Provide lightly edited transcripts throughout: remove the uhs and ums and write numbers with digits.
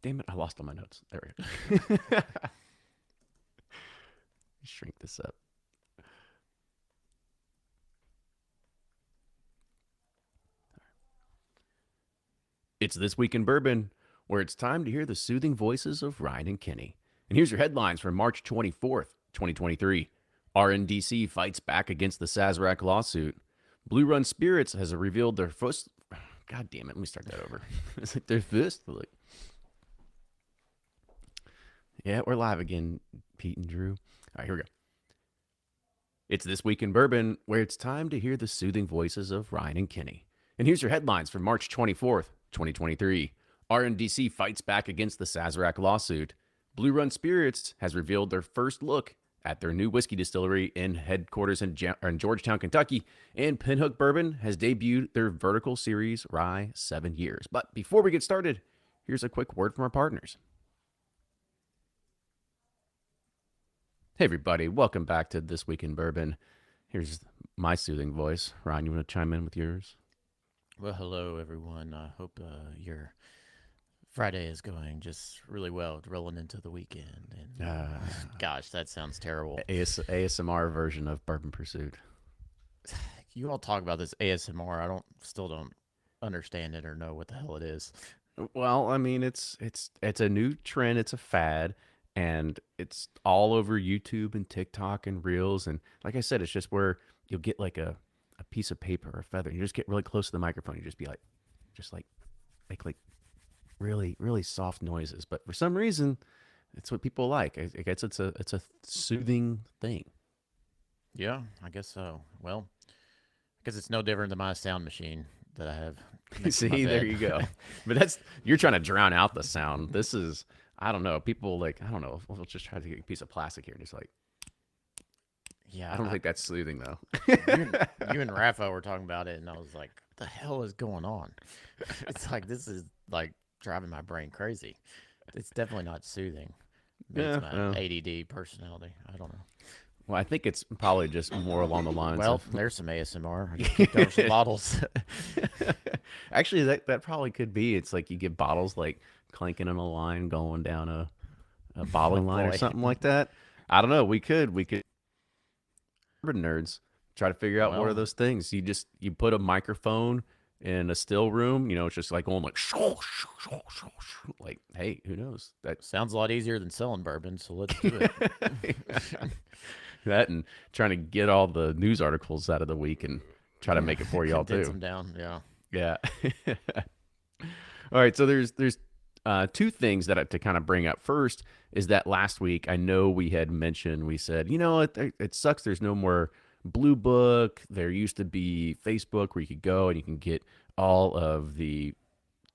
Damn it, I lost all my notes. There we go. Shrink this up. It's This Week in Bourbon, where it's time to hear the soothing voices of Ryan and Kenny. And here's your headlines for March 24th, 2023. RNDC fights back against the Sazerac lawsuit. Blue Run Spirits has revealed their first... God damn it, let me start that over. It's like their first... Yeah, we're live again, Pete and Drew. All right, here we go. It's This Week in Bourbon, where it's time to hear the soothing voices of Ryan and Kenny. And here's your headlines for March 24th, 2023. RNDC fights back against the Sazerac lawsuit. Blue Run Spirits has revealed their first look at their new whiskey distillery in headquarters in Georgetown, Kentucky. And Pinhook Bourbon has debuted their vertical series rye 7 years. But before we get started, here's a quick word from our partners. Hey, everybody. Welcome back to This Week in Bourbon. Here's my soothing voice. Ryan, you want to chime in with yours? Well, hello, everyone. I hope your Friday is going just really well, rolling into the weekend. And gosh, that sounds terrible. ASMR version of Bourbon Pursuit. You all talk about this ASMR. Still don't understand it or know what the hell it is. Well, I mean, it's a new trend. It's a fad. And it's all over YouTube and TikTok and Reels. And like I said, it's just where you'll get like a piece of paper or a feather. You just get really close to the microphone. You just be like, make really, really soft noises. But for some reason, it's what people like. I guess it's a soothing thing. Yeah, I guess so. Well, because it's no different than my sound machine that I have. See, there you go. But you're trying to drown out the sound. This is... I don't know. People I don't know. We'll just try to get a piece of plastic here and just yeah. I don't think that's soothing though. you and Rafa were talking about it, and I was like, "What the hell is going on?" It's like this is like driving my brain crazy. It's definitely not soothing. Maybe it's my ADD personality. I don't know. Well, I think it's probably just more along the lines. Well, there's some ASMR. I just kicked over some bottles. Actually, that probably could be. It's like you get bottles like clanking in a line, going down a bottling line or something like that. I don't know. We could Bourbon nerds try to figure out what are those things. You put a microphone in a still room. It's just like going like like, hey, who knows? That sounds a lot easier than selling bourbon. So let's do it. That and trying to get all the news articles out of the week and try to make it for y'all too. Condense them down, yeah. All right, so there's two things that to kind of bring up. First is that last week I know we had mentioned, we said, it sucks there's no more Blue Book. There used to be Facebook where you could go and you can get all of the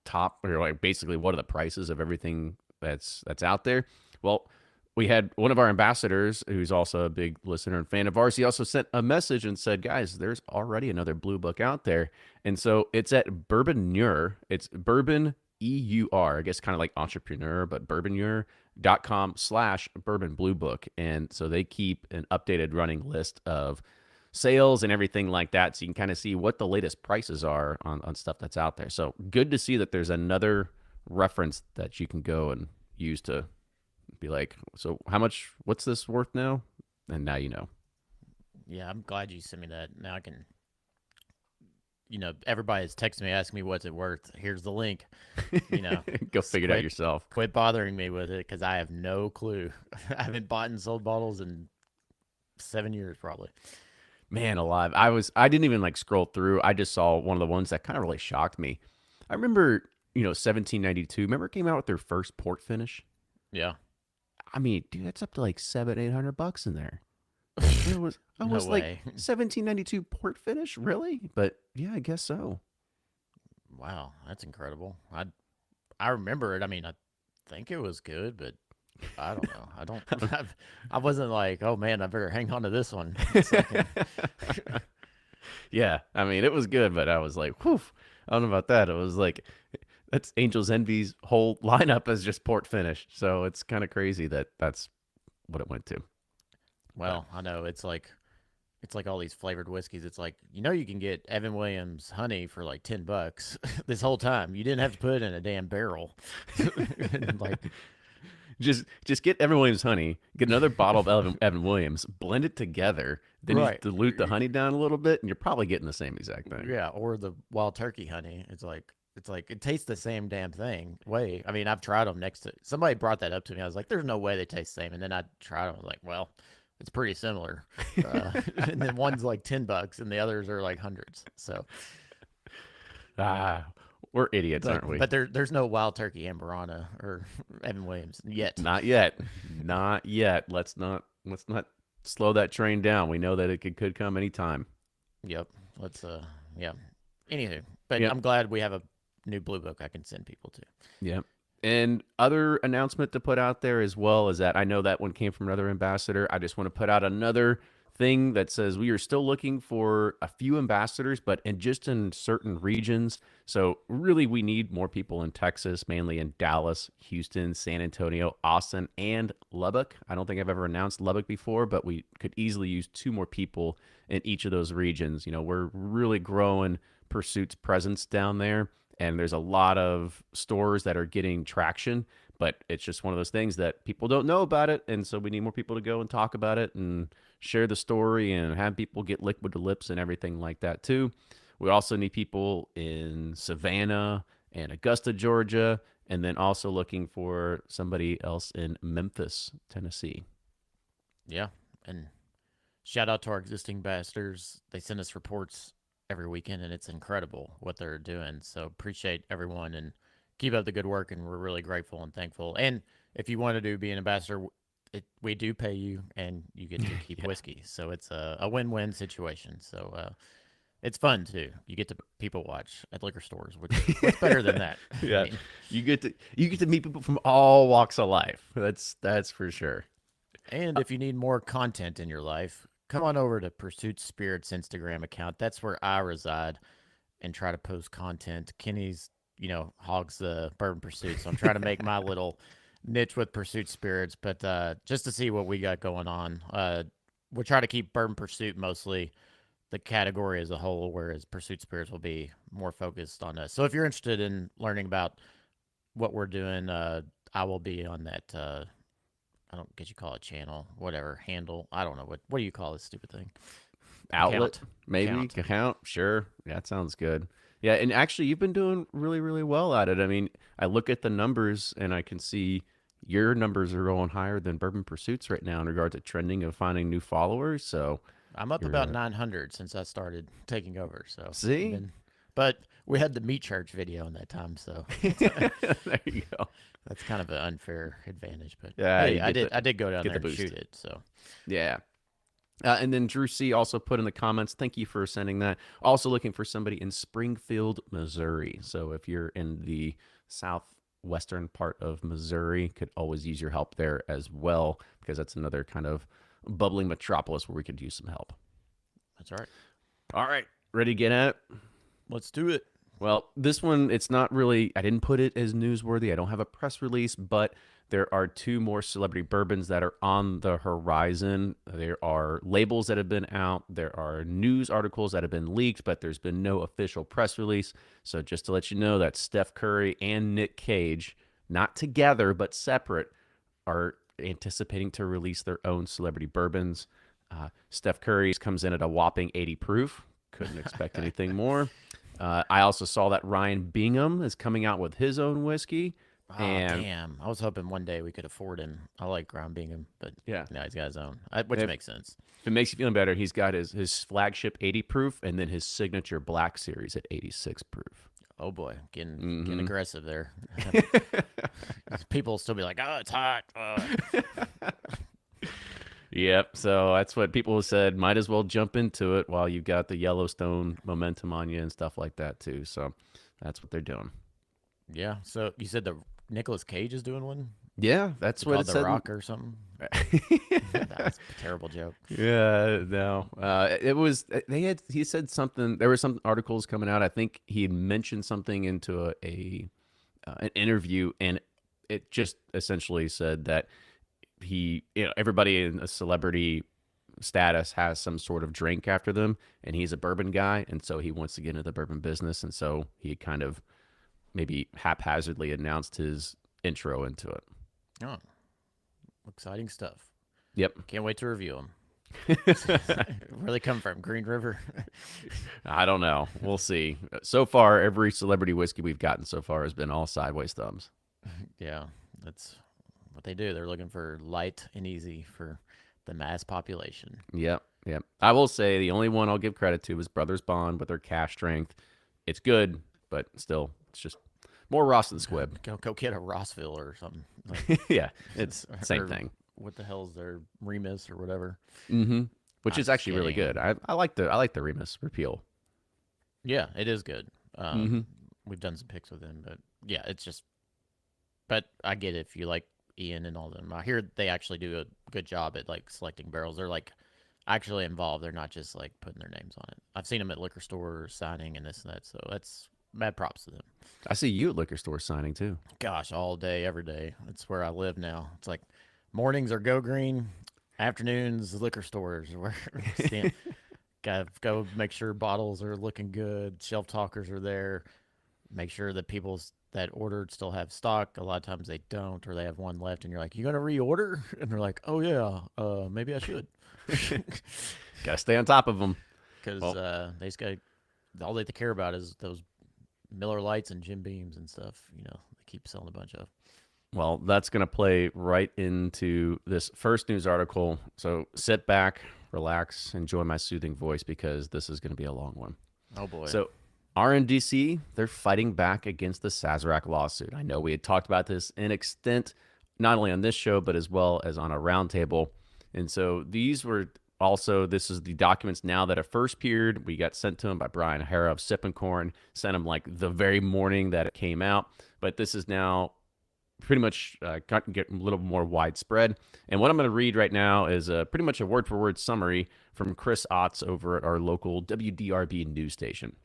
top, or like basically what are the prices of everything that's out there. Well, we had one of our ambassadors who's also a big listener and fan of ours. He also sent a message and said, guys, there's already another Blue Book out there. And so it's at Bourbonneur. It's Bourbon EUR, I guess kind of like entrepreneur, but bourbonneur.com/Bourbon Blue Book. And so they keep an updated running list of sales and everything like that. So you can kind of see what the latest prices are on stuff that's out there. So good to see that there's another reference that you can go and use to be like, so what's this worth now? And now you know. Yeah, I'm glad you sent me that. Now I can, everybody's texting me, asking me what's it worth. Here's the link. Go figure it out yourself. Quit bothering me with it because I have no clue. I haven't bought and sold bottles in 7 years probably. Man alive. I didn't even scroll through. I just saw one of the ones that kind of really shocked me. I remember, 1792. Remember it came out with their first port finish? Yeah. I mean, dude, that's up to $700-800 in there. It was almost no like way. 1792 port finish, really? But yeah, I guess so. Wow, that's incredible. I remember it. I mean, I think it was good, but I don't know. I wasn't like, oh man, I better hang on to this one. Yeah, I mean, it was good, but I was like, whew, I don't know about that. It was like, that's Angel's Envy's whole lineup is just port finish. So it's kind of crazy that that's what it went to. Well, I know it's like it's like all these flavored whiskeys. It's like, you can get Evan Williams honey for like $10 this whole time. You didn't have to put it in a damn barrel. And like, Just get Evan Williams honey, get another bottle of Evan Williams, blend it together, then you right. dilute the honey down a little bit, and you're probably getting the same exact thing. Yeah, or the wild turkey honey. It's like it tastes the same damn thing. Way. I mean, I've tried them next to somebody brought that up to me. I was like, "There's no way they taste the same." And then I tried them. I was like, "Well, it's pretty similar." And then one's like $10, and the others are like hundreds. So, Ah, we're idiots, but aren't we? but there's no wild turkey Amberana or Evan Williams yet. Not yet. Not yet. Let's not slow that train down. We know that it could come anytime. Yep. Let's yeah. Anywho, but Yep. I'm glad we have a new blue book I can send people to. Yep. And other announcement to put out there as well is that I know that one came from another ambassador. I just want to put out another thing that says we are still looking for a few ambassadors, but just in certain regions. So really, we need more people in Texas, mainly in Dallas, Houston, San Antonio, Austin, and Lubbock. I don't think I've ever announced Lubbock before, but we could easily use two more people in each of those regions. We're really growing Pursuit's presence down there, and there's a lot of stores that are getting traction, but it's just one of those things that people don't know about it, and so we need more people to go and talk about it and share the story and have people get liquid to lips and everything like that too. We also need people in Savannah and Augusta, Georgia, and then also looking for somebody else in Memphis, Tennessee. Yeah, and shout out to our existing ambassadors. They send us reports every weekend, and it's incredible what they're doing. So appreciate everyone and keep up the good work. And we're really grateful and thankful. And if you want to be an ambassador, we do pay you, and you get to keep Yeah. whiskey. So it's a win-win situation. So it's fun too. You get to people watch at liquor stores, which what's better than that? I Yeah. mean, You get to meet people from all walks of life. That's for sure. and if you need more content in your life, come on over to Pursuit Spirits Instagram account. That's where I reside and try to post content. Kenny's, hogs the bourbon pursuit. So I'm trying to make my little niche with Pursuit Spirits, but just to see what we got going on. We'll try to keep bourbon pursuit mostly the category as a whole, whereas Pursuit Spirits will be more focused on us. So if you're interested in learning about what we're doing, I will be on that. I don't get you call it channel, whatever handle. I don't know what do you call this stupid thing? Outlet, Account. maybe Account. account. Sure, yeah, that sounds good. Yeah, and actually, you've been doing really, really well at it. I mean, I look at the numbers and I can see your numbers are going higher than Bourbon Pursuits right now in regard to trending of finding new followers. So I'm up about you're 900 since I started taking over. So I've see, been, but we had the meat church video in that time, so there you go. that's kind of an unfair advantage. But Yeah, hey, you I did go down get there the and boost. shoot it. So Yeah. And then Drew C also put in the comments, thank you for sending that. Also looking for somebody in Springfield, Missouri. So if you're in the southwestern part of Missouri, could always use your help there as well, because that's another kind of bubbling metropolis where we could use some help. that's all right. All right, ready to get at it? Let's do it. Well, this one, it's not really, I didn't put it as newsworthy. I don't have a press release, but there are two more celebrity bourbons that are on the horizon. There are labels that have been out. There are news articles that have been leaked, but there's been no official press release. So just to let you know that Steph Curry and Nick Cage, not together, but separate, are anticipating to release their own celebrity bourbons. Steph Curry's comes in at a whopping 80 proof. Couldn't expect anything more. I also saw that Ryan Bingham is coming out with his own whiskey. Oh And damn! I was hoping one day we could afford him. I like Ground Bingham, but yeah, now he's got his own, which if, makes sense. if it makes you feel better, he's got his flagship 80 proof and then his signature black series at 86 proof. Oh boy, getting Hmm. aggressive there. People will still be like, "Oh, it's hot." Yep. So that's what people said. Might as well jump into it while you've got the Yellowstone momentum on you and stuff like that too. So that's what they're doing. Yeah. So you said the Nicolas Cage is doing one? Yeah, that's Is it what called it The said. Rock or something? That's a terrible joke. Yeah, no. It was he said something. There were some articles coming out. I think he had mentioned something into an interview, and it just essentially said that everybody in a celebrity status has some sort of drink after them, and he's a bourbon guy, and so he wants to get into the bourbon business, and so he kind of maybe haphazardly announced his intro into it. Oh, exciting stuff. Yep. Can't wait to review them. Where they come from? Green River? I don't know. We'll see. So far, every celebrity whiskey we've gotten so far has been all sideways thumbs. Yeah, that's what they do. They're looking for light and easy for the mass population. Yep. Yep. I will say the only one I'll give credit to is Brothers Bond with their cash strength. It's good, but still, it's just more Ross than Squibb. Go get a Rossville or something. Like, Yeah, it's same or thing. What the hell's their Remus or whatever? Mm-hmm. Which I'm is actually really kidding. good. I like the Remus repeal. Yeah, it is good. Mm-hmm. We've done some picks with him, but yeah, it's just. But I get it if you like Ian and all them. I hear they actually do a good job at like selecting barrels. They're like actually involved. They're not just like putting their names on it. I've seen them at liquor stores signing and this and that. So that's mad props to them. I see you at liquor store signing too. Gosh, all day, every day. That's where I live now. It's like mornings are Go Green, afternoons liquor stores. Where gotta go make sure bottles are looking good, shelf talkers are there, make sure that people that ordered still have stock. A lot of times they don't, or they have one left, and you're like, "You gonna reorder?" And they're like, "Oh yeah, maybe I should," Gotta stay on top of them. because Well, they just got all they care about is those Miller Lights and Jim Beams and stuff. They keep selling a bunch of. well, that's gonna play right into this first news article. So sit back, relax, enjoy my soothing voice because this is gonna be a long one. Oh boy. So RNDC, they're fighting back against the Sazerac lawsuit. I know we had talked about this in extent, not only on this show, but as well as on a roundtable. And so these were also, this is the documents now that have first appeared. We got sent to them by Brian Hara of Sip and Corn, sent them like the very morning that it came out. But this is now pretty much get a little more widespread. And what I'm going to read right now is pretty much a word-for-word summary from Chris Otts over at our local WDRB news station.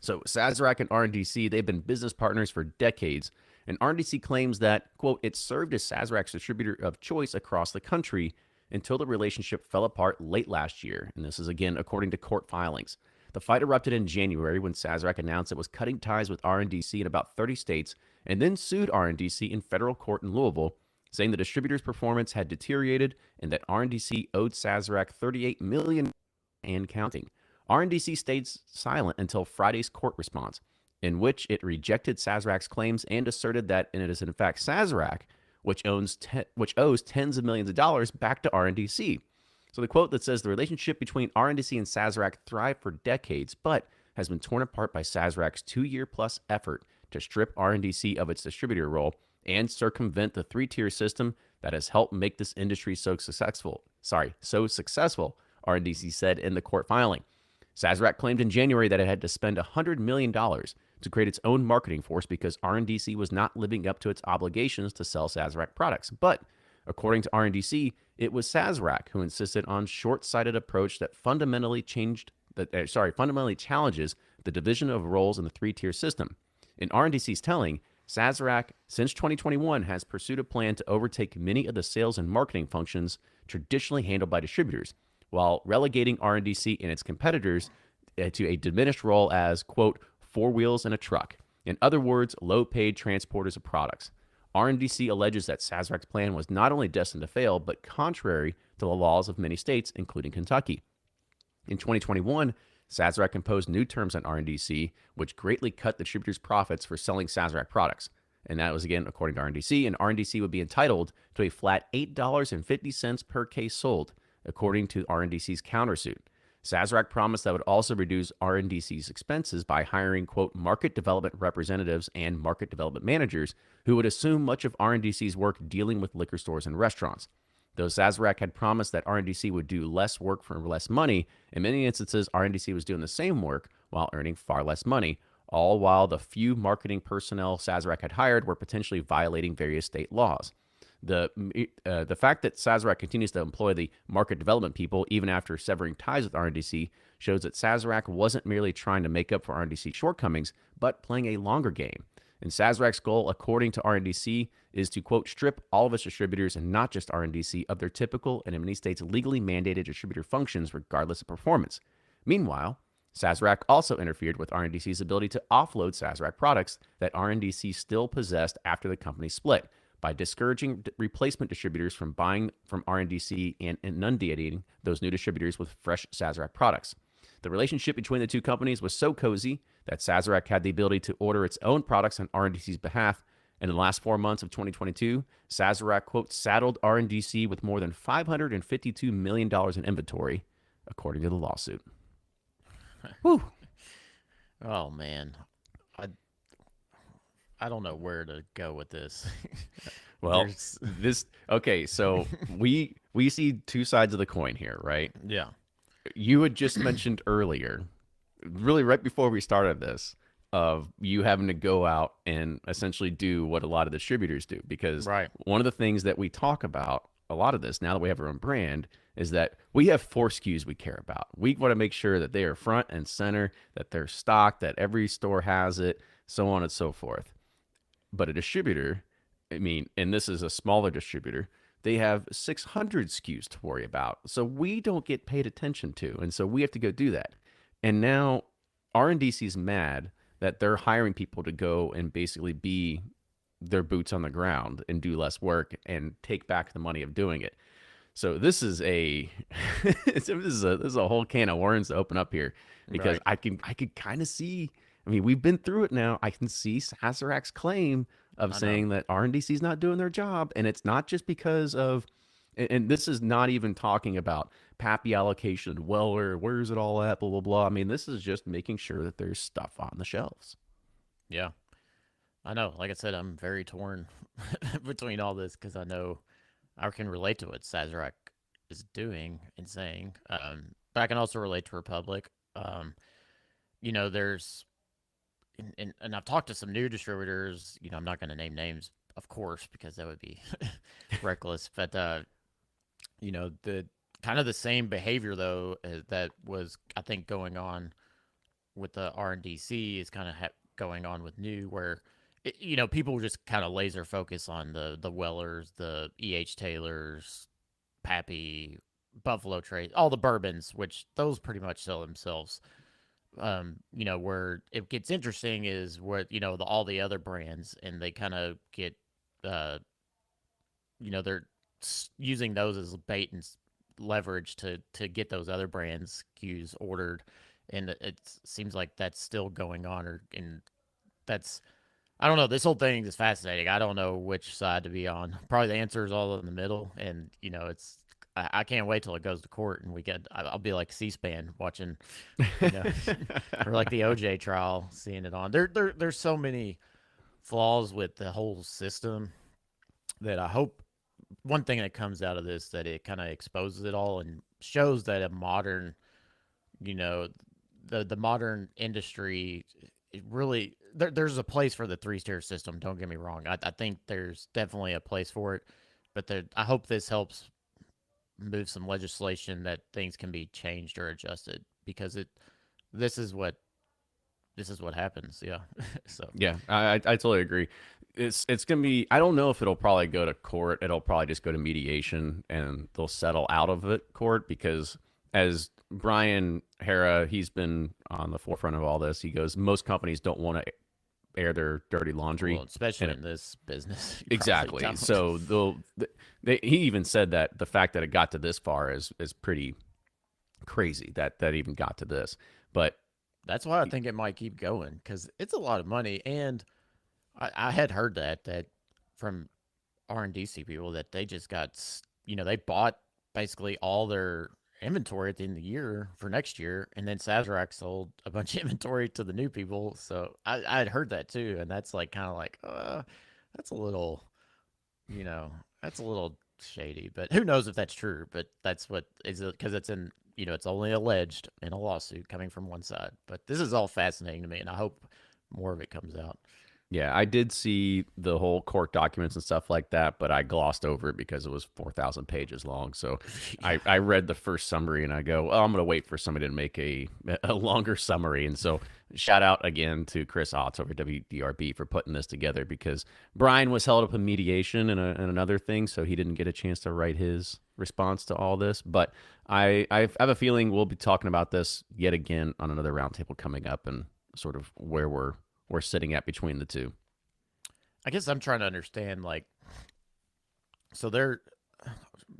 So Sazerac and RNDC, they've been business partners for decades, and RNDC claims that, quote, it served as Sazerac's distributor of choice across the country until the relationship fell apart late last year, and this is again according to court filings. The fight erupted in January when Sazerac announced it was cutting ties with RNDC in about 30 states, and then sued RNDC in federal court in Louisville, saying the distributor's performance had deteriorated and that RNDC owed Sazerac $38 million and counting. RNDC stayed silent until Friday's court response, in which it rejected Sazerac's claims and asserted that it is in fact Sazerac, which owes tens of millions of dollars back to RNDC. So the quote that says the relationship between RNDC and Sazerac thrived for decades, but has been torn apart by Sazerac's 2-year-plus effort to strip RNDC of its distributor role and circumvent the 3-tier system that has helped make this industry so successful. RNDC said in the court filing. Sazerac claimed in January that it had to spend $100 million to create its own marketing force because RNDC was not living up to its obligations to sell Sazerac products. But according to RNDC, it was Sazerac who insisted on short-sighted approach that fundamentally challenges the division of roles in the 3-tier system. In RNDC's telling, Sazerac, since 2021, has pursued a plan to overtake many of the sales and marketing functions traditionally handled by distributors, while relegating RNDC and its competitors to a diminished role as, quote, 4 wheels in a truck. In other words, low-paid transporters of products. RNDC alleges that Sazerac's plan was not only destined to fail, but contrary to the laws of many states, including Kentucky. In 2021, Sazerac imposed new terms on RNDC, which greatly cut the distributor's profits for selling Sazerac products. And that was, again, according to RNDC, and RNDC would be entitled to a flat $8.50 per case sold, according to RNDC's countersuit. Sazerac promised that would also reduce RNDC's expenses by hiring, quote, market development representatives and market development managers who would assume much of RNDC's work dealing with liquor stores and restaurants. Though Sazerac had promised that RNDC would do less work for less money, in many instances, RNDC was doing the same work while earning far less money, all while the few marketing personnel Sazerac had hired were potentially violating various state laws. The fact that Sazerac continues to employ the market development people even after severing ties with RNDC shows that Sazerac wasn't merely trying to make up for RNDC's shortcomings, but playing a longer game. And Sazerac's goal, according to RNDC, is to, quote, strip all of its distributors and not just RNDC of their typical and in many states legally mandated distributor functions regardless of performance. Meanwhile, Sazerac also interfered with RNDC's ability to offload Sazerac products that RNDC still possessed after the company split by discouraging replacement distributors from buying from RNDC and inundating those new distributors with fresh Sazerac products. The relationship between the two companies was so cozy that Sazerac had the ability to order its own products on RNDC's behalf. And in the last 4 months of 2022, Sazerac, quote, saddled RNDC with more than $552 million in inventory, according to the lawsuit. Whew. Oh man, I I don't know where to go with this. Well, okay, so we see two sides of the coin here, right? Yeah. You had just mentioned earlier, really right before we started this, of you having to go out and essentially do what a lot of distributors do. Because Right. one of the things that we talk about a lot of this now that we have our own brand is that we have 4 SKUs we care about. We want to make sure that they are front and center, that they're stocked, that every store has it, so on and so forth. But a distributor, I mean, and this is a smaller distributor, they have 600 SKUs to worry about. So we don't get paid attention to. And so we have to go do that. And now RNDC is mad that they're hiring people to go and basically be their boots on the ground and do less work and take back the money of doing it. So this is a this is a whole can of worms to open up here, because Right. I could kind of see. I mean, we've been through it now. I can see Sazerac's claim of I know. saying that RNDC is not doing their job, and it's not just because of. And this is not even talking about Pappy allocation. Well, where's it all at? Blah blah blah. I mean, this is just making sure that there's stuff on the shelves. Yeah. I know. Like I said, I'm very torn between all this because I know I can relate to what Sazerac is doing and saying. But I can also relate to Republic. There's and I've talked to some new distributors. I'm not going to name names, of course, because that would be reckless. But the kind of the same behavior though that was I think going on with the RNDC is kind of going on with new, where people just kind of laser focus on the Wellers, the Taylors, Pappy, Buffalo Trace, all the bourbons, which those pretty much sell themselves. Where it gets interesting is where all the other brands, and they kind of get uh they're using those as bait and leverage to get those other brands SKUs ordered, and it seems like that's still going on, and that's I don't know. This whole thing is fascinating. I don't know which side to be on. Probably the answer is all in the middle, and it's. I can't wait till it goes to court and I'll be like C-SPAN watching, you know, or like the OJ trial, seeing it on. There's so many flaws with the whole system that I hope one thing that comes out of this, that it kind of exposes it all and shows that a modern, you know, the modern industry, it really there's a place for the three-tier system. Don't get me wrong. I think there's definitely a place for it, but I hope this helps move some legislation that things can be changed or adjusted, because this is what happens. Yeah. So Yeah, I totally agree. It's gonna be. I don't know if it'll probably go to court. It'll probably just go to mediation, and they'll settle out of it court, because as Brian Hara, he's been on the forefront of all this. He goes, most companies don't want to air their dirty laundry, well, especially and in this business, you probably exactly. don't. So he even said that the fact that it got to this far is pretty crazy that even got to this. But That's why I think it might keep going, because it's a lot of money, and I had heard that from RNDC people, that they just they bought basically all their inventory at the end of the year for next year, and then Sazerac sold a bunch of inventory to the new people. So I had heard that too, and that's like kind of like that's a little, that's a little shady. But who knows if that's true? But that's what is it, because it's in it's only alleged in a lawsuit coming from one side. But this is all fascinating to me, and I hope more of it comes out. Yeah, I did see the whole court documents and stuff like that, but I glossed over it because it was 4,000 pages long. So Yeah. I read the first summary and I go, well, I'm going to wait for somebody to make a longer summary. And so shout out again to Chris Otts over at WDRB for putting this together because Brian was held up in mediation and another thing, so he didn't get a chance to write his response to all this. But I have a feeling we'll be talking about this yet again on another roundtable coming up and sort of where we're sitting at between the two. I guess I'm trying to understand, like, so they're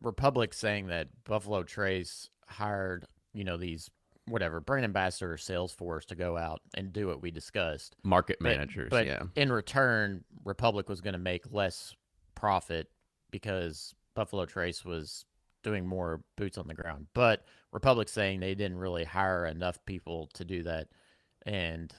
Republic saying that Buffalo Trace hired, these whatever brand ambassador sales force to go out and do what we discussed. Market But managers, but yeah. in return, Republic was going to make less profit because Buffalo Trace was doing more boots on the ground. But Republic saying they didn't really hire enough people to do that. And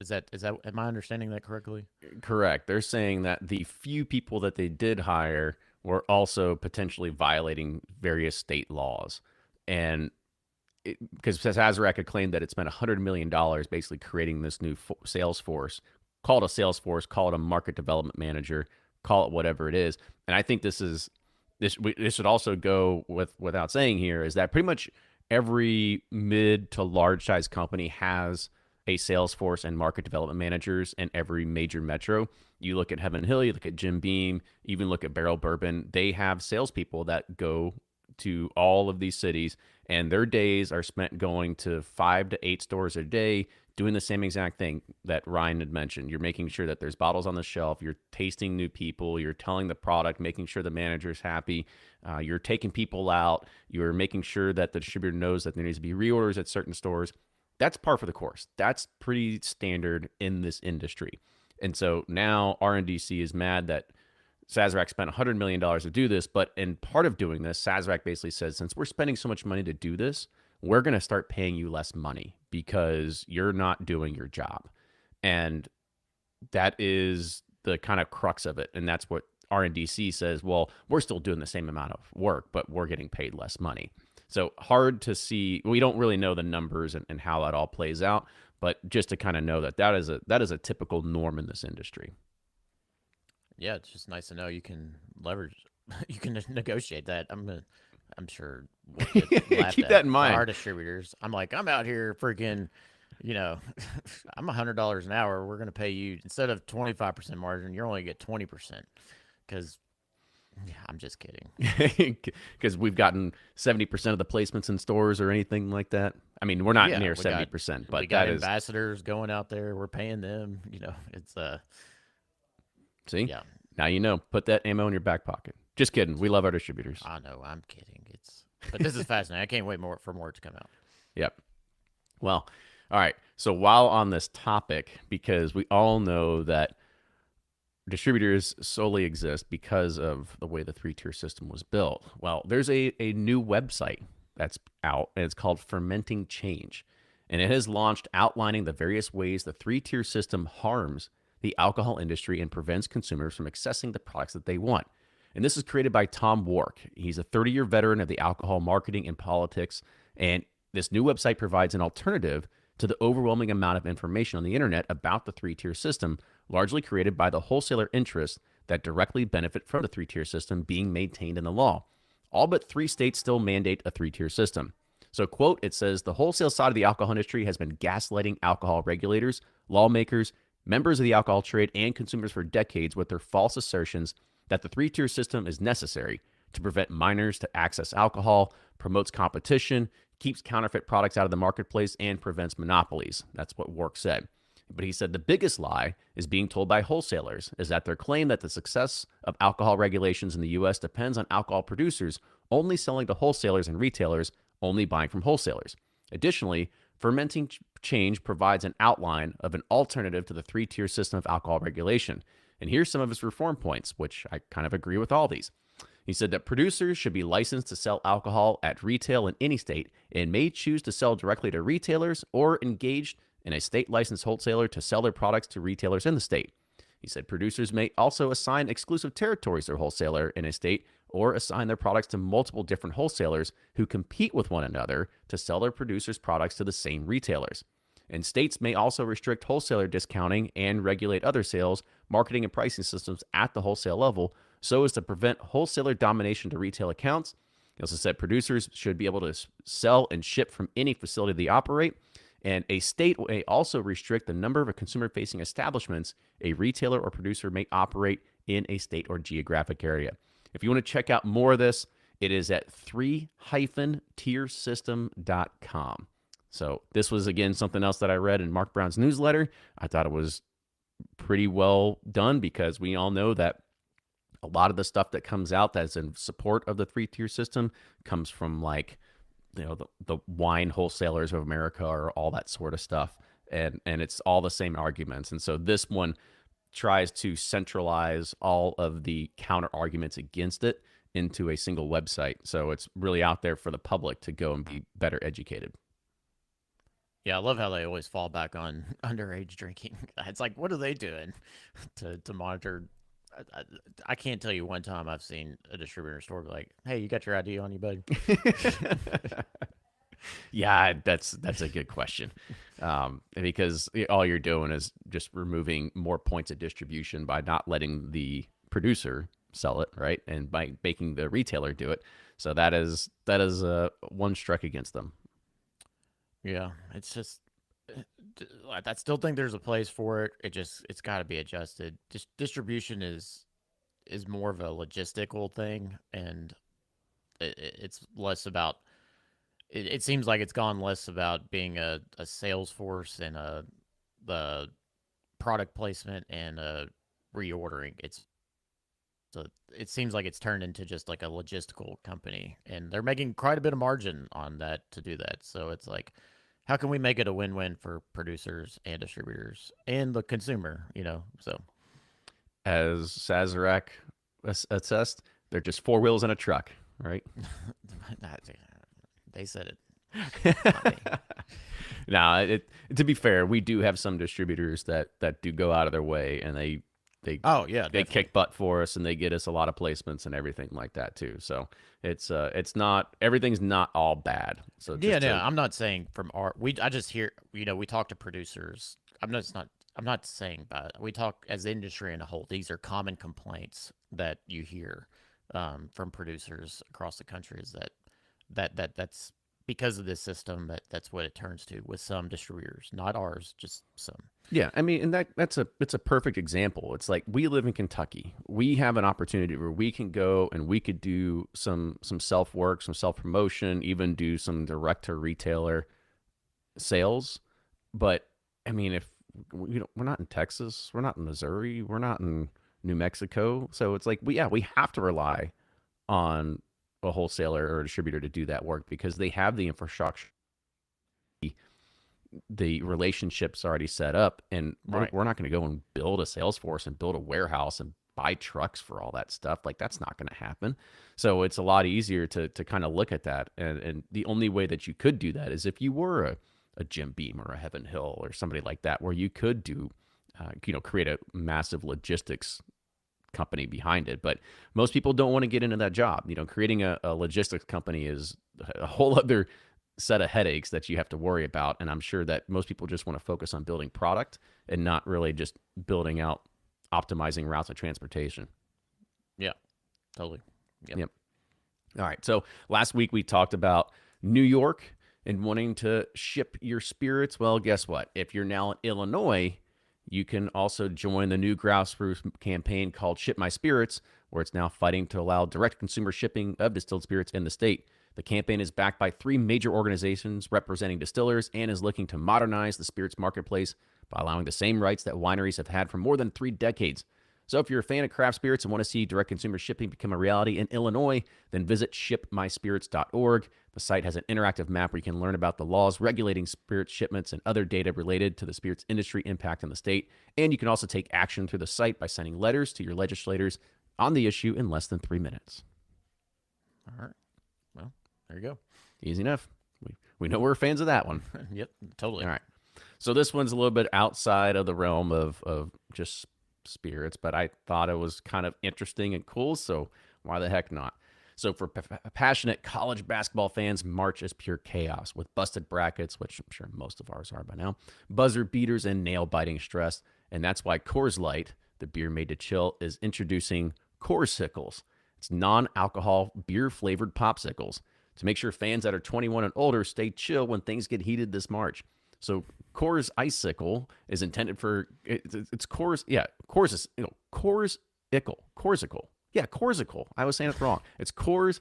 is that am I understanding that correctly? Correct. They're saying that the few people that they did hire were also potentially violating various state laws. And because Sazerac had claimed that it spent $100 million basically creating this new sales force, call it a sales force, call it a market development manager, call it whatever it is. And I think this should also go without saying here is that pretty much every mid to large size company has a sales force and market development managers in every major metro. You look at Heaven Hill, you look at Jim Beam, even look at Barrel Bourbon. They have salespeople that go to all of these cities, and their days are spent going to 5 to 8 stores a day, doing the same exact thing that Ryan had mentioned. You're making sure that there's bottles on the shelf, you're tasting new people, you're telling the product, making sure the manager's happy, you're taking people out, you're making sure that the distributor knows that there needs to be reorders at certain stores. That's par for the course. That's pretty standard in this industry. And so now RNDC is mad that Sazerac spent $100 million to do this, but in part of doing this, Sazerac basically says, since we're spending so much money to do this, we're going to start paying you less money because you're not doing your job. And that is the kind of crux of it. And that's what RNDC says, well, we're still doing the same amount of work, but we're getting paid less money. So hard to see. We don't really know the numbers and how that all plays out, but just to kind of know that that is a typical norm in this industry. Yeah, it's just nice to know you can leverage, you can negotiate that. I'm sure we'll get laughed Keep at that in by our mind. distributors. I'm like, I'm out here freaking, you know, I'm $100 an hour. We're gonna pay you instead of 25% margin, you're only get 20% because yeah, I'm just kidding. Because we've gotten 70% of the placements in stores or anything like that. I mean, we're not Yeah, near 70%, we but got that is, ambassadors going out there. We're paying them. It's see, yeah. now you know, put that ammo in your back pocket. Just kidding. We love our distributors. I know. I'm kidding. But this is fascinating. I can't wait for more to come out. Yep. Well, all right. So while on this topic, because we all know that distributors solely exist because of the way the 3-tier system was built. Well, there's a new website that's out, and it's called Fermenting Change. And it has launched outlining the various ways the 3-tier system harms the alcohol industry and prevents consumers from accessing the products that they want. And this is created by Tom Wark. He's a 30-year veteran of the alcohol marketing and politics. And this new website provides an alternative to the overwhelming amount of information on the internet about the 3-tier system, largely created by the wholesaler interests that directly benefit from the 3-tier system being maintained in the law. All but 3 states still mandate a 3-tier system. So, quote, it says, the wholesale side of the alcohol industry has been gaslighting alcohol regulators, lawmakers, members of the alcohol trade, and consumers for decades with their false assertions that the 3-tier system is necessary to prevent minors to access alcohol, promotes competition, keeps counterfeit products out of the marketplace, and prevents monopolies. That's what Wark said. But he said the biggest lie is being told by wholesalers is that their claim that the success of alcohol regulations in the U.S. depends on alcohol producers only selling to wholesalers and retailers only buying from wholesalers. Additionally, Fermenting Change provides an outline of an alternative to the 3-tier system of alcohol regulation. And here's some of his reform points, which I kind of agree with all these. He said that producers should be licensed to sell alcohol at retail in any state and may choose to sell directly to retailers or engaged in a state licensed wholesaler to sell their products to retailers in the state. He said producers may also assign exclusive territories to a wholesaler in a state or assign their products to multiple different wholesalers who compete with one another to sell their producers' products to the same retailers. And states may also restrict wholesaler discounting and regulate other sales, marketing, and pricing systems at the wholesale level so as to prevent wholesaler domination to retail accounts. He also said producers should be able to sell and ship from any facility they operate. And a state may also restrict the number of consumer facing establishments a retailer or producer may operate in a state or geographic area. If you want to check out more of this, it is at 3-tiersystem.com. So this was, again, something else that I read in Mark Brown's newsletter. I thought it was pretty well done because we all know that a lot of the stuff that comes out that's in support of the 3-tier system comes from like, the wine wholesalers of America or all that sort of stuff. And it's all the same arguments. And so this one tries to centralize all of the counter arguments against it into a single website. So it's really out there for the public to go and be better educated. Yeah, I love how they always fall back on underage drinking. It's like, what are they doing to monitor? I can't tell you one time I've seen a distributor store be like, "Hey, you got your ID on you, buddy?" Yeah, that's a good question, because all you're doing is just removing more points of distribution by not letting the producer sell it, right, and by making the retailer do it. So that is one strike against them. Yeah, it's just I still think there's a place for it. It's got to be adjusted. Distribution is more of a logistical thing, and it's less about. It seems like it's gone less about being a sales force and the product placement and reordering. It seems like it's turned into just like a logistical company, and they're making quite a bit of margin on that to do that. So it's like, how can we make it a win-win for producers and distributors and the consumer? So as Sazerac assessed, they're just four wheels in a truck, right? They said it. Now, to be fair, we do have some distributors that do go out of their way, and they oh yeah, they kick butt for us, and they get us a lot of placements and everything like that too. So it's not, everything's not all bad. So I'm not saying I just hear, we talk to producers. I'm not saying, but we talk as the industry in a whole. These are common complaints that you hear from producers across the country, is that's because of this system, that's what it turns to with some distributors, not ours, just some. Yeah, I mean, and it's a perfect example. It's like, we live in Kentucky. We have an opportunity where we can go and we could do some self work, some self promotion, even do some direct to retailer sales. But I mean, if we're not in Texas, we're not in Missouri, we're not in New Mexico, so it's like we have to rely on a wholesaler or a distributor to do that work because they have the infrastructure, the relationships already set up, and we're not going to go and build a sales force and build a warehouse and buy trucks for all that stuff. Like, that's not going to happen. So it's a lot easier to kind of look at that. And the only way that you could do that is if you were a Jim Beam or a Heaven Hill or somebody like that, where you could do, create a massive logistics company behind it. But most people don't want to get into that job. Creating a logistics company is a whole other set of headaches that you have to worry about. And I'm sure that most people just want to focus on building product and not really just building out optimizing routes of transportation. Yeah, totally. Yep. All right. So last week we talked about New York and wanting to ship your spirits. Well, guess what? If you're now in Illinois, you can also join the new grassroots campaign called Ship My Spirits, where it's now fighting to allow direct consumer shipping of distilled spirits in the state. The campaign is backed by 3 major organizations representing distillers and is looking to modernize the spirits marketplace by allowing the same rights that wineries have had for more than 3 decades. So if you're a fan of craft spirits and want to see direct consumer shipping become a reality in Illinois, then visit shipmyspirits.org. The site has an interactive map where you can learn about the laws regulating spirits shipments and other data related to the spirits industry impact in the state. And you can also take action through the site by sending letters to your legislators on the issue in less than 3 minutes. All right. Well, there you go. Easy enough. We know we're fans of that one. Yep, totally. All right. So this one's a little bit outside of the realm of just spirits, but I thought it was kind of interesting and cool, so why the heck not? So for passionate college basketball fans, March is pure chaos with busted brackets, which I'm sure most of ours are by now, buzzer beaters, and nail-biting stress. And that's why Coors Light, the beer made to chill, is introducing Corsicles. It's non-alcohol beer-flavored popsicles to make sure fans that are 21 and older stay chill when things get heated this March. So Coors Icicle is intended for it's Coors, yeah, Coors is Corsicle. Yeah, Corsicle. I was saying it wrong. It's Coors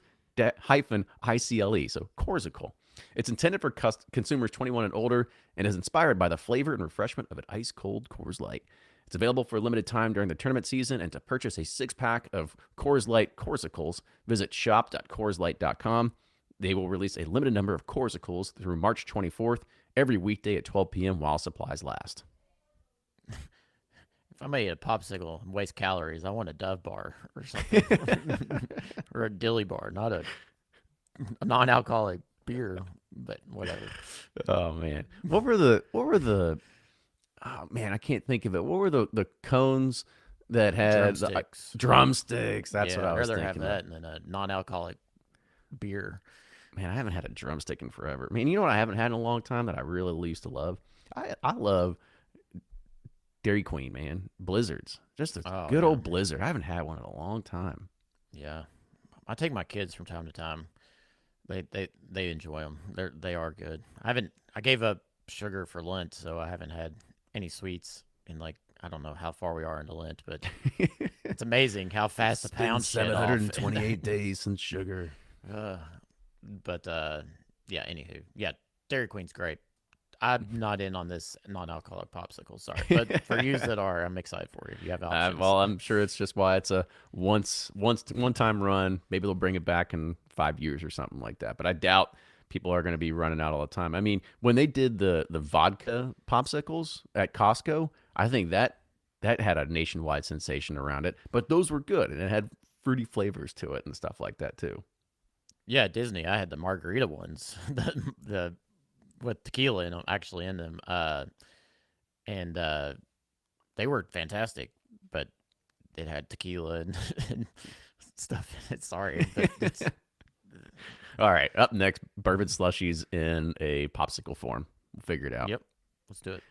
hyphen ICLE. So Corsicle. It's intended for consumers 21 and older and is inspired by the flavor and refreshment of an ice cold Coors Light. It's available for a limited time during the tournament season, and to purchase a 6-pack of Coors Light Corsicles, visit shop.coorslight.com. They will release a limited number of Corsicles through March 24th, every weekday at 12 p.m. while supplies last. If I made a popsicle and waste calories, I want a Dove bar or something, or a Dilly bar, not a non-alcoholic beer, but whatever. Oh man, what were the? Oh man, I can't think of it. What were the cones that had Drumsticks? Drumsticks. That's Yeah, what I I'd was rather thinking. have that than a non-alcoholic beer. Man, I haven't had a drumstick in forever. Man, you know what I haven't had in a long time that I really used to love? I love Dairy Queen, man. Blizzards. Just a good old Blizzard. I haven't had one in a long time. Yeah, I take my kids from time to time. They enjoy them. They are good. I gave up sugar for Lent, so I haven't had any sweets in like I don't know how far we are into Lent, but it's amazing how fast the pounds shed off. 728 days since sugar. But yeah. Anywho, yeah, Dairy Queen's great. I'm not in on this non-alcoholic popsicle, sorry, but for you that are, I'm excited for you. You have options. Well, I'm sure it's just why it's a one-time run. Maybe they'll bring it back in 5 years or something like that. But I doubt people are going to be running out all the time. I mean, when they did the vodka popsicles at Costco, I think that had a nationwide sensation around it. But those were good, and it had fruity flavors to it and stuff like that too. Yeah, Disney. I had the margarita ones, the with tequila in them, actually in them, and they were fantastic. But it had tequila and stuff in it. Sorry, but it's All right, up next, bourbon slushies in a popsicle form. We'll figure it out. Yep, let's do it.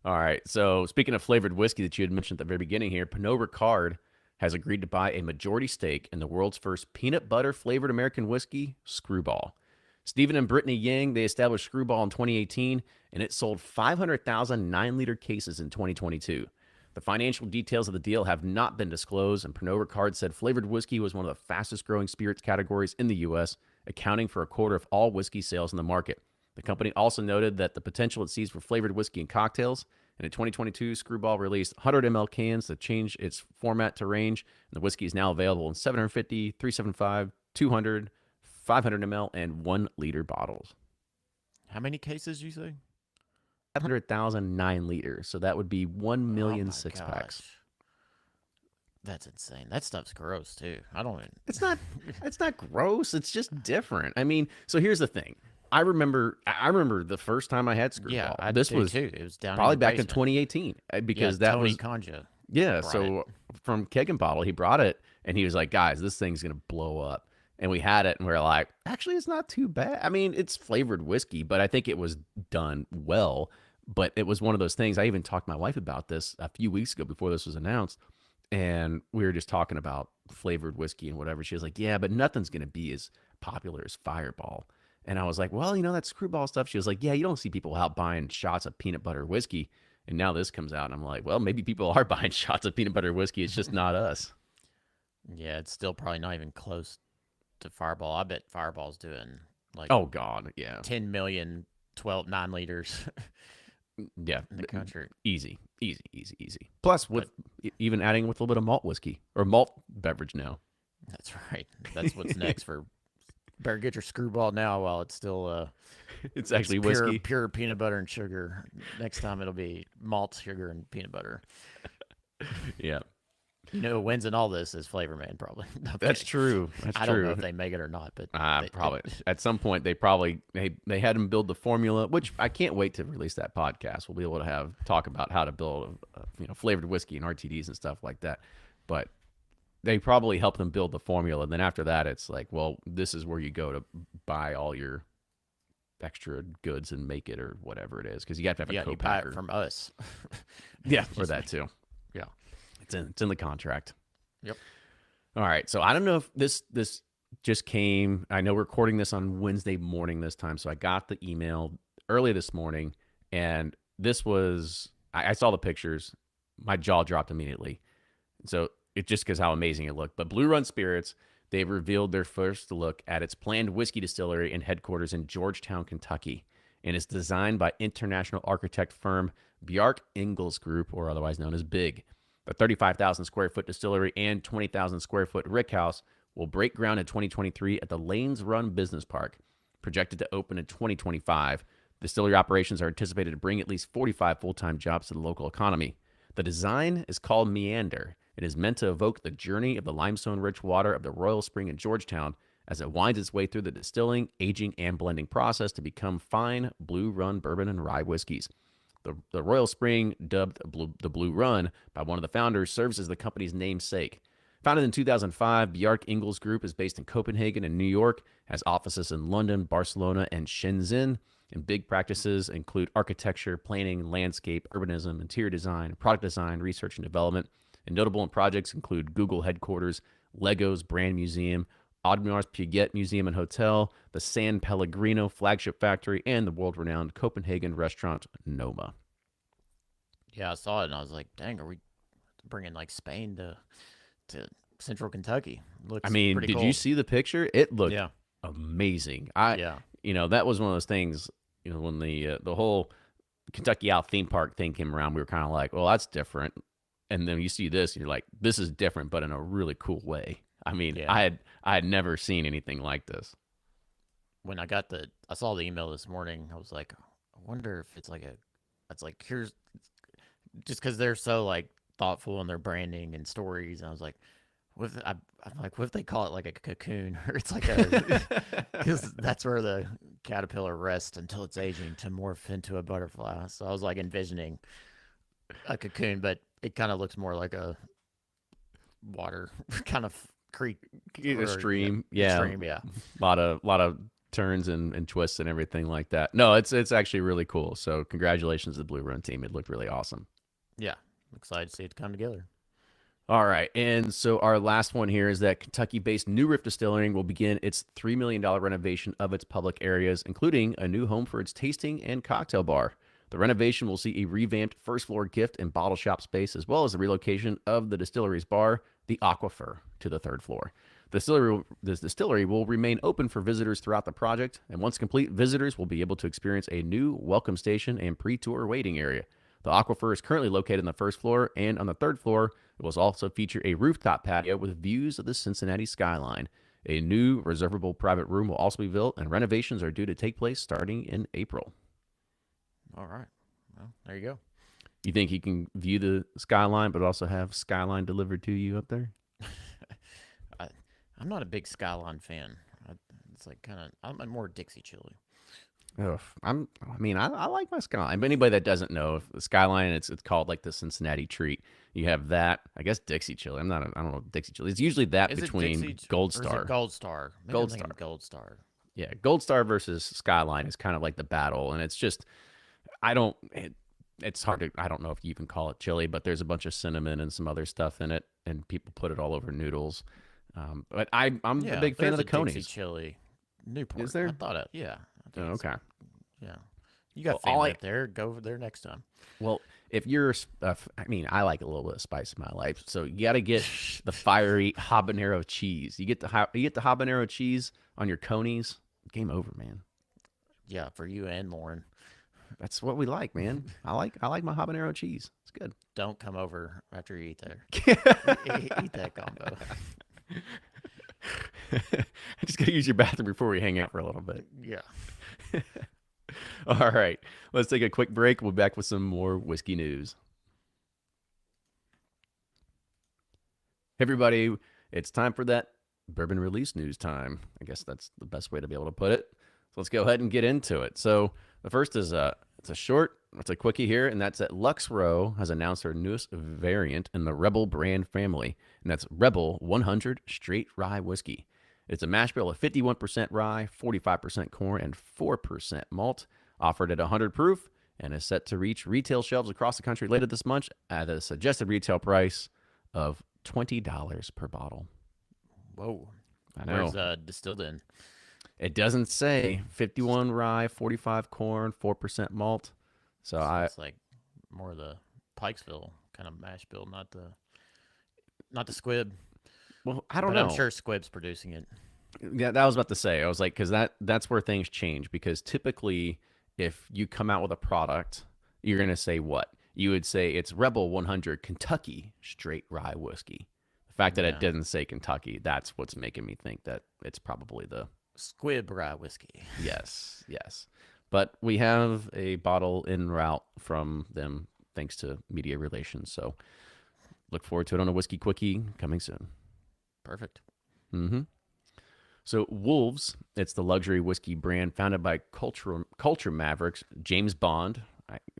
All right. So speaking of flavored whiskey that you had mentioned at the very beginning here, Pernod Ricard has agreed to buy a majority stake in the world's first peanut butter flavored American whiskey, Screwball. Stephen and Brittany Yang, they established Screwball in 2018, and it sold 500,000 9-liter cases in 2022. The financial details of the deal have not been disclosed, and Pernod Ricard said flavored whiskey was one of the fastest growing spirits categories in the U.S., accounting for a quarter of all whiskey sales in the market. The company also noted that the potential it sees for flavored whiskey and cocktails. And in 2022, Screwball released 100 ml cans that changed its format to range. And the whiskey is now available in 750, 375, 200, 500 ml, and 1 liter bottles. How many cases you say? 500,000 9 liters. So that would be 1 million Oh my 6-packs. gosh. That's insane. That stuff's gross too. I don't even. It's not gross. It's just different. I mean, so here's the thing. I remember the first time I had Screwball. Yeah, this was too. It was down probably in the back in basement. 2018 because that Tony was Conja. yeah. brought So from Keg and Bottle, he brought it and he was like, "Guys, this thing's gonna blow up." And we had it and we are like, "Actually, it's not too bad." I mean, it's flavored whiskey, but I think it was done well. But it was one of those things. I even talked to my wife about this a few weeks ago before this was announced, and we were just talking about flavored whiskey and whatever. She was like, "Yeah, but nothing's gonna be as popular as Fireball." And I was like, "Well, that Screwball stuff." She was like, "Yeah, you don't see people out buying shots of peanut butter whiskey." And now this comes out, and I'm like, "Well, maybe people are buying shots of peanut butter whiskey. It's just not us." Yeah, it's still probably not even close to Fireball. I bet Fireball's doing like Oh God, yeah, 10 million, 9 liters yeah, in the country. easy. Plus, with even adding with a little bit of malt whiskey or malt beverage now. That's right. That's what's next for. Better get your Screwball now while it's still It's actually pure, whiskey. pure peanut butter and sugar. Next time it'll be malt, sugar, and peanut butter. Yeah, Who wins in all this is Flavor Man, probably. No, I'm that's kidding. true. That's I true. don't know if they make it or not, but Probably at some point they had him build the formula, which I can't wait to release that podcast. We'll be able to talk about how to build flavored whiskey and RTDs and stuff like that. But they probably help them build the formula. And then after that, it's like, well, this is where you go to buy all your extra goods and make it or whatever it is, because you have to have a Yeah, you buy it co-packer. from us. Yeah, or Just that too. yeah. It's in the contract. Yep. All right. So I don't know if this just came. I know we're recording this on Wednesday morning this time, so I got the email early this morning, and this was I saw the pictures. My jaw dropped immediately. So it just because how amazing it looked. But Blue Run Spirits, they've revealed their first look at its planned whiskey distillery and headquarters in Georgetown, Kentucky, and it's designed by international architect firm Bjarke Ingels Group, or otherwise known as BIG. The 35,000 square foot distillery and 20,000 square foot rickhouse will break ground in 2023 at the Lanes Run Business Park. Projected to open in 2025, distillery operations are anticipated to bring at least 45 full-time jobs to the local economy. The design is called Meander. It is meant to evoke the journey of the limestone-rich water of the Royal Spring in Georgetown as it winds its way through the distilling, aging, and blending process to become fine Blue Run bourbon and rye whiskeys. The Royal Spring, dubbed the Blue Run by one of the founders, serves as the company's namesake. Founded in 2005, Bjarke Ingels Group is based in Copenhagen and New York, has offices in London, Barcelona, and Shenzhen. And big practices include architecture, planning, landscape, urbanism, interior design, product design, research and development. And notable projects include Google headquarters, Lego's brand museum, Audemars Piguet Museum and Hotel, the San Pellegrino flagship factory, and the world-renowned Copenhagen restaurant Noma. Yeah, I saw it and I was like, dang, are we bringing like Spain to Central Kentucky? I Looks mean, pretty did cool. you see the picture? It looked Yeah. amazing. Yeah. That was one of those things. When the whole Kentucky Out theme park thing came around, we were kind of like, well, that's different. And then you see this, and you're like, this is different, but in a really cool way. I mean, Yeah. I had never seen anything like this. When I saw the email this morning, I was like, I wonder if it's like, here's just because they're so like thoughtful in their branding and stories. And I was like, I'm like, what if they call it like a cocoon or it's like a, because that's where the caterpillar rests until it's aging to morph into a butterfly. So I was like envisioning a cocoon, but it kind of looks more like a water kind of creek A or yeah, stream, a yeah, stream. Yeah. lot of turns and twists and everything like that. No, it's actually really cool. So congratulations to the Blue Run team. It looked really awesome. Yeah. I'm excited to see it come together. All right. And so our last one here is that Kentucky based New Riff Distilling will begin its $3 million renovation of its public areas, including a new home for its tasting and cocktail bar. The renovation will see a revamped first floor gift and bottle shop space, as well as the relocation of the distillery's bar, the Aquifer, to the third floor. The distillery will remain open for visitors throughout the project, and once complete, visitors will be able to experience a new welcome station and pre-tour waiting area. The Aquifer is currently located on the first floor, and on the third floor, it will also feature a rooftop patio with views of the Cincinnati skyline. A new reservable private room will also be built, and renovations are due to take place starting in April. All right. Well, there you go. You think you can view the skyline, but also have skyline delivered to you up there? I, I'm not a big Skyline fan. It's like I'm more Dixie Chili. Ugh, I like my skyline. But anybody that doesn't know, if the skyline, it's called like the Cincinnati treat. You have that, I guess Dixie chili. I don't know Dixie chili. It's usually that Is it between Dixie Gold or is Star. it Gold Star? Maybe Gold I'm thinking Star. Gold Star. Yeah, Gold Star versus Skyline is kind of like the battle, and it's just I don't. It's hard to. I don't know if you even call it chili, but there's a bunch of cinnamon and some other stuff in it, and people put it all over noodles. But I'm Yeah, a big fan of there's the a Dixie Conies. Chili Newport. Is there? I thought it. Yeah. I Oh, think it's, okay. yeah. You got Well, all family I up there. Go over there next time. well, if you're, I like a little bit of spice in my life, so you got to get the fiery habanero cheese. You get the habanero cheese on your Conies. Game over, man. Yeah, for you and Lauren. That's what we like, man. I like my habanero cheese. It's good. Don't come over after you eat there. Eat that combo. I just gotta use your bathroom before we hang out for a little bit. Yeah. All right, let's take a quick break. We'll be back with some more whiskey news. Hey everybody, it's time for that bourbon release news time. I guess that's the best way to be able to put it. So let's go ahead and get into it. So the first is It's a short, it's a quickie here, and that's that Lux Row has announced their newest variant in the Rebel brand family, and that's Rebel 100 Straight Rye Whiskey. It's a mash bill of 51% rye, 45% corn, and 4% malt, offered at 100 proof, and is set to reach retail shelves across the country later this month at a suggested retail price of $20 per bottle. Whoa. I know. Where's distilled in? It doesn't say 51 rye, 45 corn, 4% malt. So It's like more of the Pikesville kind of mash bill, not the squib. well, I don't But know. I'm sure squib's producing it. Yeah, that was about to say. I was like, because that's where things change. Because typically, if you come out with a product, you're gonna say what? You would say it's Rebel 100 Kentucky Straight Rye Whiskey. The fact that it Yeah. didn't say Kentucky, that's what's making me think that it's probably the Squib rye whiskey. yes. But we have a bottle en route from them, thanks to media relations. So look forward to it on a whiskey quickie coming soon. Perfect. Mm-hmm. So Wolves, it's the luxury whiskey brand founded by culture mavericks James Bond,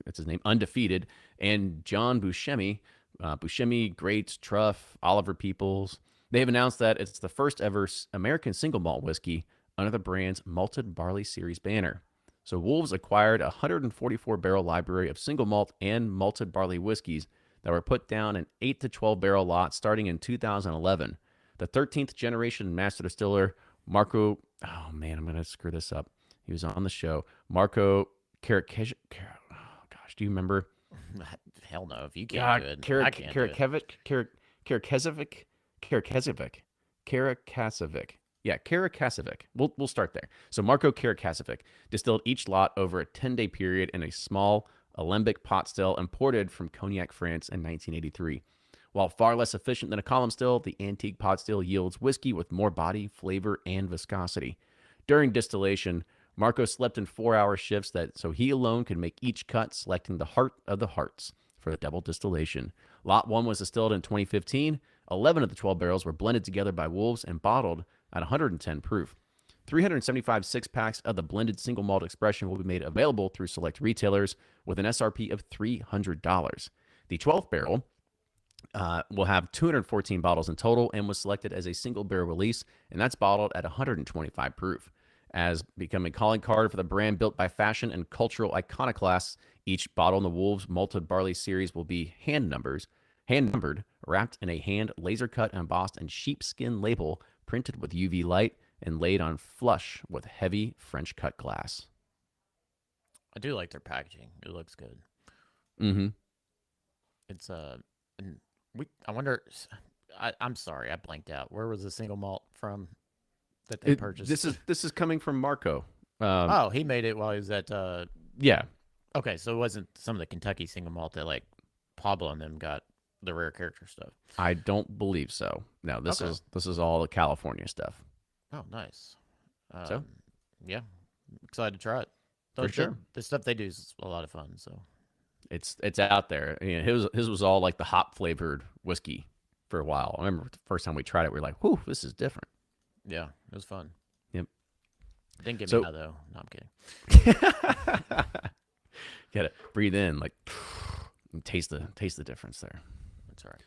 that's his name, undefeated, and John Buscemi. Buscemi, Greats, Truff, Oliver Peoples. They have announced that it's the first ever American single malt whiskey under the brand's malted barley series banner. So Wolves acquired a 144 barrel library of single malt and malted barley whiskeys that were put down in 8 to 12 barrel lots starting in 2011. The 13th generation master distiller Marco, oh man, I'm going to screw this up. He was on the show. Marco Karakej, oh gosh, do you remember? Hell no. If you can't do it, I can't do it. Karakasevic. Yeah, Karakasevic. We'll start there. So Marco Karakasevic distilled each lot over a 10-day period in a small alembic pot still imported from Cognac, France in 1983. While far less efficient than a column still, the antique pot still yields whiskey with more body, flavor, and viscosity. During distillation, Marco slept in 4-hour shifts so he alone could make each cut, selecting the heart of the hearts for the double distillation. Lot 1 was distilled in 2015. 11 of the 12 barrels were blended together by Wolves and bottled at 110 proof. 375 six-packs of the blended single malt expression will be made available through select retailers with an SRP of $300. The 12th barrel will have 214 bottles in total and was selected as a single barrel release, and that's bottled at 125 proof. As becoming a calling card for the brand built by fashion and cultural iconoclasts, each bottle in the Wolves Malted Barley series will be hand numbered, wrapped in a hand laser cut, embossed, and sheepskin label printed with UV light and laid on flush with heavy French cut glass. I do like their packaging. It looks good. Mm-hmm. It's and I wonder. I'm sorry, I blanked out. Where was the single malt from that they purchased? This is coming from Marco. Oh, he made it while he was at. Yeah. Okay, so it wasn't some of the Kentucky single malt that like Pablo and them got the rare character stuff. I don't believe so. No, this is all the California stuff. Oh, nice. So? Yeah, I'm excited to try it. For sure. The stuff they do is a lot of fun. So It's out there. You know, his was all like the hop flavored whiskey for a while. I remember the first time we tried it, we were like, "Whew, this is different." yeah, it was fun. Yep. Didn't get So- me high though. No, I'm kidding. Get it. Breathe in, like, and taste the difference there. That's all right.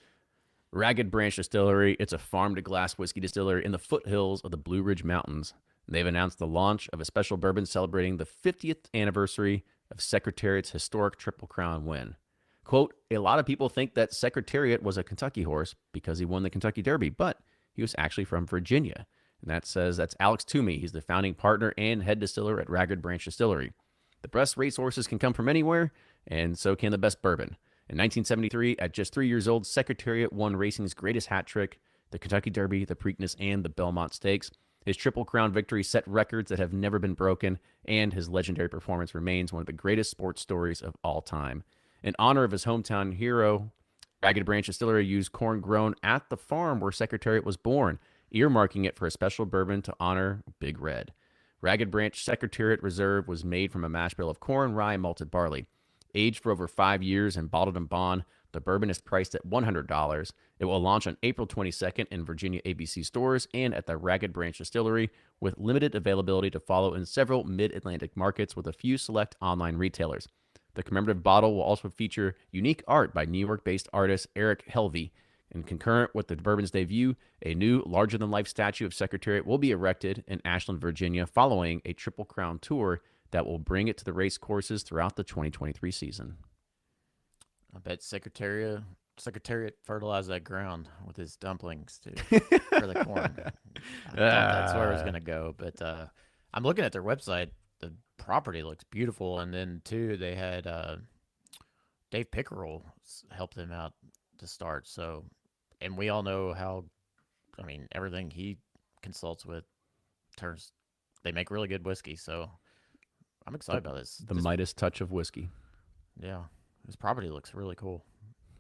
Ragged Branch Distillery. It's a farm to glass whiskey distillery in the foothills of the Blue Ridge Mountains. They've announced the launch of a special bourbon celebrating the 50th anniversary of Secretariat's historic Triple Crown win. Quote, a lot of people think that Secretariat was a Kentucky horse because he won the Kentucky Derby, but he was actually from Virginia. And that's Alex Toomey. He's the founding partner and head distiller at Ragged Branch Distillery. The best racehorses can come from anywhere, and so can the best bourbon. In 1973, at just 3 years old, Secretariat won racing's greatest hat trick, the Kentucky Derby, the Preakness, and the Belmont Stakes. His Triple Crown victory set records that have never been broken, and his legendary performance remains one of the greatest sports stories of all time. In honor of his hometown hero, Ragged Branch Distillery used corn grown at the farm where Secretariat was born, earmarking it for a special bourbon to honor Big Red. Ragged Branch Secretariat Reserve was made from a mash bill of corn, rye, and malted barley. Aged for over 5 years and bottled in bond, the bourbon is priced at $100. It will launch on April 22nd in Virginia ABC stores and at the Ragged Branch Distillery, with limited availability to follow in several mid-Atlantic markets with a few select online retailers. The commemorative bottle will also feature unique art by New York-based artist Eric Helvey. And concurrent with the bourbon's debut, a new larger-than-life statue of Secretariat will be erected in Ashland, Virginia, following a Triple Crown tour that will bring it to the race courses throughout the 2023 season. I bet Secretariat fertilized that ground with his dumplings too for the corn. I thought that's where it was gonna go, but I'm looking at their website. The property looks beautiful, and then too they had Dave Pickerel helped them out to start. So, and we all know how, I mean, everything he consults with turns. They make really good whiskey, so I'm excited about this. The Midas touch of whiskey. Yeah, this property looks really cool.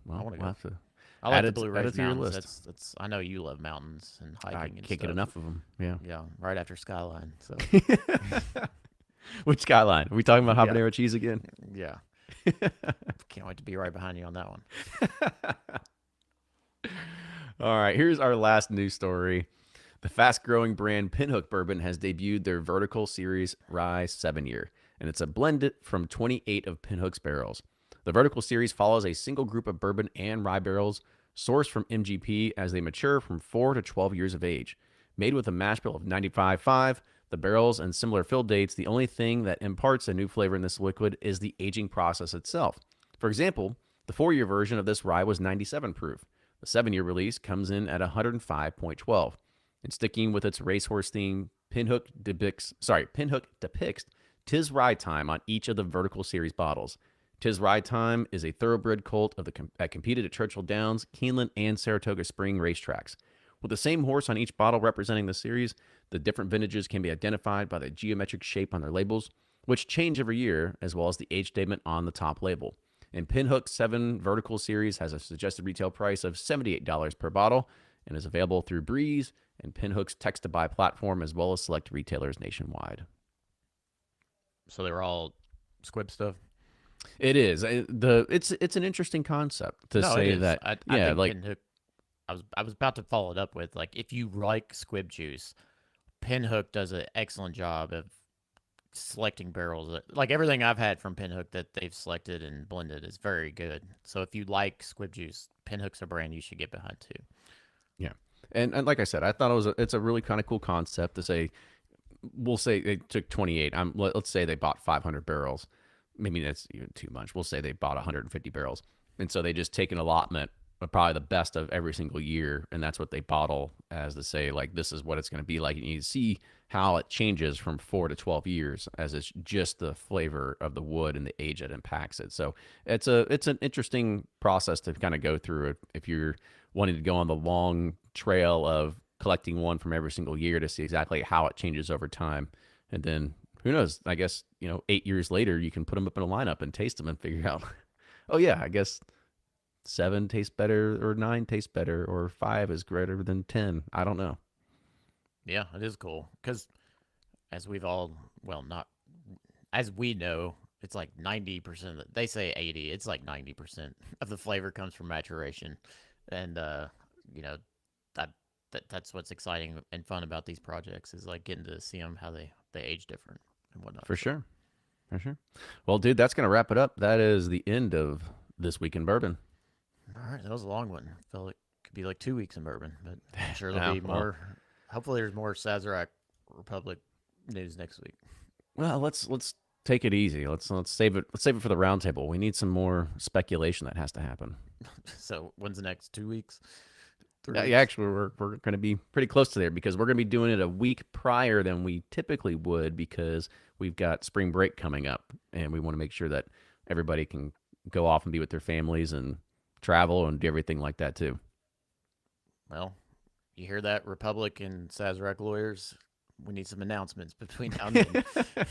Well, I want to we'll go. have to I like add the it, Blue add Ridge it to your Mountains. list. That's. I know you love mountains and hiking I and can't get stuff. enough of them. Yeah. Yeah, right after Skyline. So Which skyline? Are we talking about habanero cheese again? yeah, can't wait to be right behind you on that one. All right, here's our last news story. The fast-growing brand Pinhook Bourbon has debuted their Vertical Series Rye 7-Year, and it's a blend from 28 of Pinhook's barrels. The Vertical Series follows a single group of bourbon and rye barrels sourced from MGP as they mature from 4 to 12 years of age. Made with a mash bill of 95.5, the barrels and similar fill dates, the only thing that imparts a new flavor in this liquid is the aging process itself. For example, the 4-year version of this rye was 97 proof. The 7-year release comes in at 105.12. And sticking with its racehorse theme, Pinhook depicts Tis Rye Time on each of the Vertical Series bottles. Tis Rye Time is a thoroughbred colt that competed at Churchill Downs, Keeneland, and Saratoga Spring racetracks. With the same horse on each bottle representing the series, the different vintages can be identified by the geometric shape on their labels, which change every year, as well as the age statement on the top label. And Pinhook's 7 Vertical Series has a suggested retail price of $78 per bottle and is available through Breeze and Pinhook's text-to-buy platform, as well as select retailers nationwide. So they were all Squib stuff. It is. It's an interesting concept to say that. I Yeah, think like Pinhook. I was about to follow it up with, like, if you like Squib juice, Pinhook does an excellent job of selecting barrels. Like everything I've had from Pinhook that they've selected and blended is very good. So if you like Squib juice, Pinhook's a brand you should get behind too. yeah, and like I said, I thought it's a really kind of cool concept to say. We'll say they took 28. Let's say they bought 500 barrels. Maybe that's even too much. We'll say they bought 150 barrels, and so they just take an allotment of probably the best of every single year, and that's what they bottle as to say, like, this is what it's going to be like. And you see how it changes from 4 to 12 years as it's just the flavor of the wood and the age that impacts it. So it's an interesting process to kind of go through if you're wanting to go on the long trail of collecting one from every single year to see exactly how it changes over time. And then who knows, I guess, 8 years later, you can put them up in a lineup and taste them and figure out, oh yeah, I guess 7 tastes better, or 9 tastes better, or 5 is greater than 10. I don't know. Yeah, it is cool because as we've all, well, not as we know, it's like 90%. They say 80. It's like 90% of the flavor comes from maturation, and that's what's exciting and fun about these projects is like getting to see them how they age different and whatnot. For sure. Well, dude, that's gonna wrap it up. That is the end of This Week in Bourbon. All right, that was a long one. Felt like it could be like 2 weeks in bourbon, but I'm sure there'll be more. Hopefully, there's more Sazerac Republic news next week. Well, let's take it easy. Let's save it. Let's save it for the roundtable. We need some more speculation that has to happen. So when's the next 2 weeks? Yeah, actually, we're going to be pretty close to there because we're going to be doing it a week prior than we typically would because we've got spring break coming up, and we want to make sure that everybody can go off and be with their families and travel and do everything like that too. Well, you hear that, Republic and Sazerac lawyers? We need some announcements between now and then.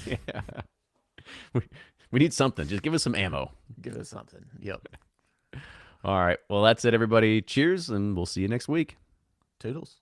Yeah. We need something. Just give us some ammo. Give us something. Yep. All right. Well, that's it, everybody. Cheers, and we'll see you next week. Toodles.